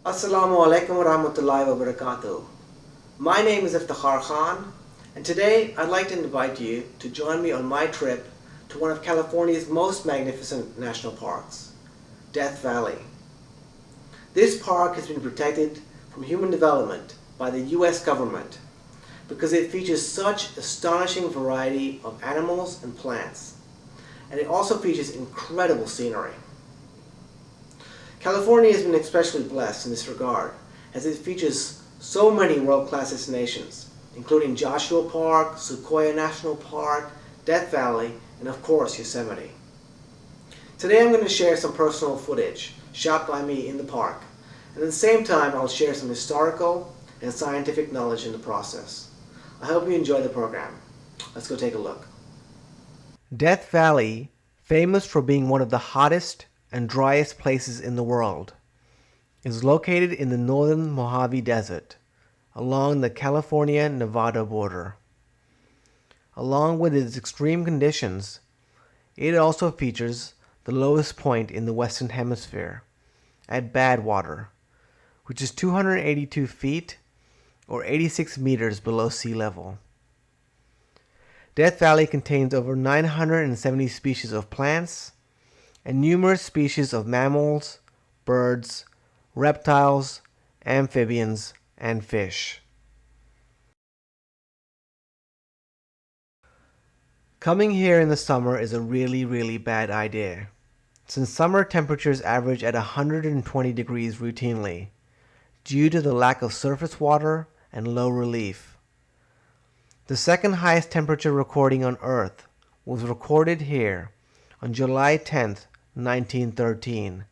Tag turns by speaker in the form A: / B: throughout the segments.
A: Assalamu alaikum wa rahmatullahi wa barakatuh. My name is Iftikhar Khan, and today I'd like to invite you to join me on my trip to one of California's most magnificent national parks, Death Valley. This park has been protected from human development by the US government because it features such astonishing variety of animals and plants, and it also features incredible scenery. California has been especially blessed in this regard, as it features so many world-class destinations, including Joshua Park, Sequoia National Park, Death Valley, and of course Yosemite. Today I'm going to share some personal footage shot by me in the park, and at the same time I'll share some historical and scientific knowledge in the process. I hope you enjoy the program. Let's go take a look. Death Valley, famous for being one of the hottest and driest places in the world, is located in the northern Mojave Desert, along the California-Nevada border. Along with its extreme conditions, it also features the lowest point in the Western Hemisphere, at Badwater, which is 282 feet or 86 meters below sea level. Death Valley contains over 970 species of plants and numerous species of mammals, birds, reptiles, amphibians, and fish. Coming here in the summer is a really bad idea, since summer temperatures average at 120 degrees routinely, due to the lack of surface water and low relief. The second highest temperature recording on Earth was recorded here on July 10th, 1913,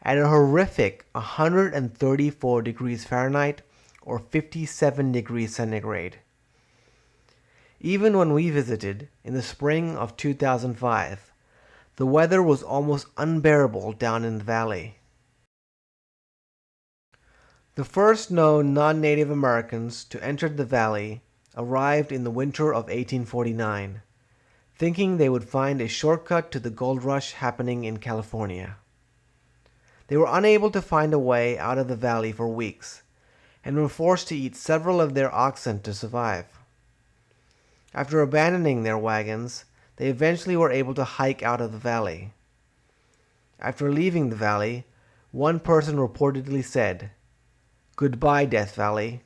A: at a horrific 134 degrees Fahrenheit or 57 degrees centigrade. Even when we visited in the spring of 2005, the weather was almost unbearable down in the valley. The first known non-Native Americans to enter the valley arrived in the winter of 1849, thinking they would find a shortcut to the gold rush happening in California. They were unable to find a way out of the valley for weeks, and were forced to eat several of their oxen to survive. After abandoning their wagons, they eventually were able to hike out of the valley. After leaving the valley, one person reportedly said, "Goodbye, Death Valley,"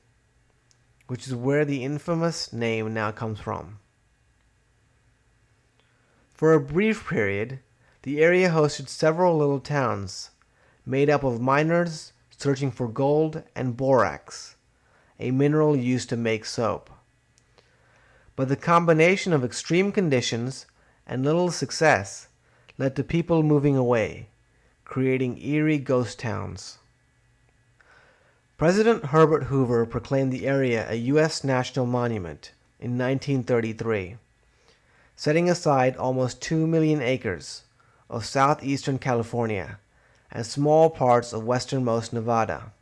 A: which is where the infamous name now comes from. For a brief period, the area hosted several little towns, made up of miners searching for gold and borax, a mineral used to make soap. But the combination of extreme conditions and little success led to people moving away, creating eerie ghost towns. President Herbert Hoover proclaimed the area a U.S. national monument in 1933, setting aside almost 2 million acres of southeastern California and small parts of westernmost Nevada.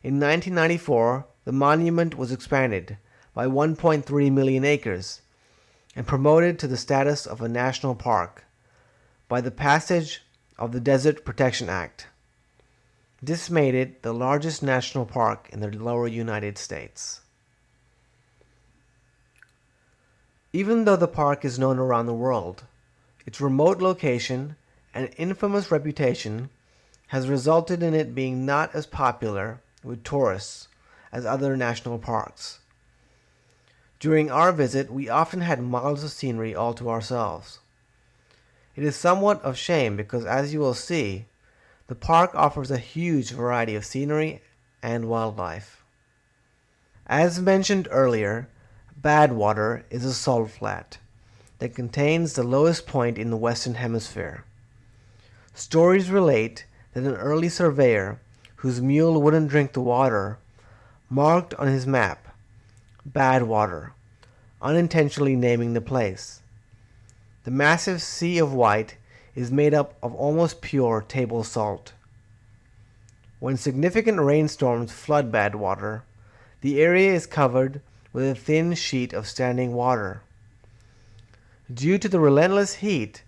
A: In 1994, the monument was expanded by 1.3 million acres and promoted to the status of a national park by the passage of the Desert Protection Act. This made it the largest national park in the lower United States. Even though the park is known around the world, its remote location and infamous reputation has resulted in it being not as popular with tourists as other national parks. During our visit, we often had miles of scenery all to ourselves. It is somewhat of shame because, as you will see, the park offers a huge variety of scenery and wildlife. As mentioned earlier, Badwater is a salt flat that contains the lowest point in the Western Hemisphere. Stories relate that an early surveyor, whose mule wouldn't drink the water, marked on his map, Badwater, unintentionally naming the place. The massive sea of white is made up of almost pure table salt. When significant rainstorms flood Badwater, the area is covered with a thin sheet of standing water. Due to the relentless heat,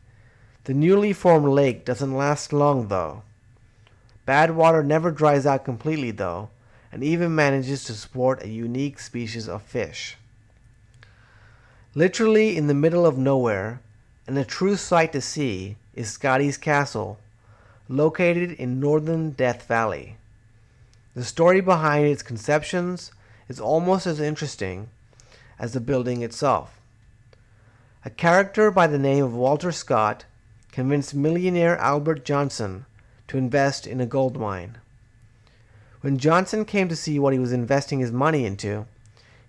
A: the newly formed lake doesn't last long though. Bad water never dries out completely though, and even manages to support a unique species of fish. Literally in the middle of nowhere, and a true sight to see, is Scotty's Castle, located in northern Death Valley. The story behind its conceptions is almost as interesting as the building itself. A character by the name of Walter Scott convinced millionaire Albert Johnson to invest in a gold mine. When Johnson came to see what he was investing his money into,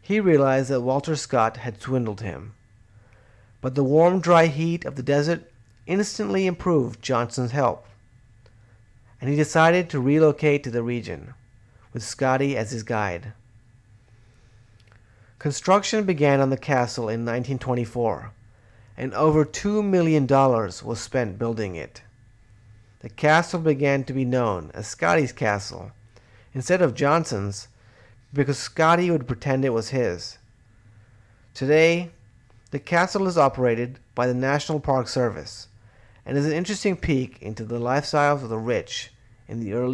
A: he realized that Walter Scott had swindled him. But the warm, dry heat of the desert instantly improved Johnson's health, and he decided to relocate to the region, with Scotty as his guide. Construction began on the castle in 1924, and over $2 million was spent building it. The castle began to be known as Scotty's Castle, instead of Johnson's, because Scotty would pretend it was his. Today, the castle is operated by the National Park Service and is an interesting peek into the lifestyles of the rich in the early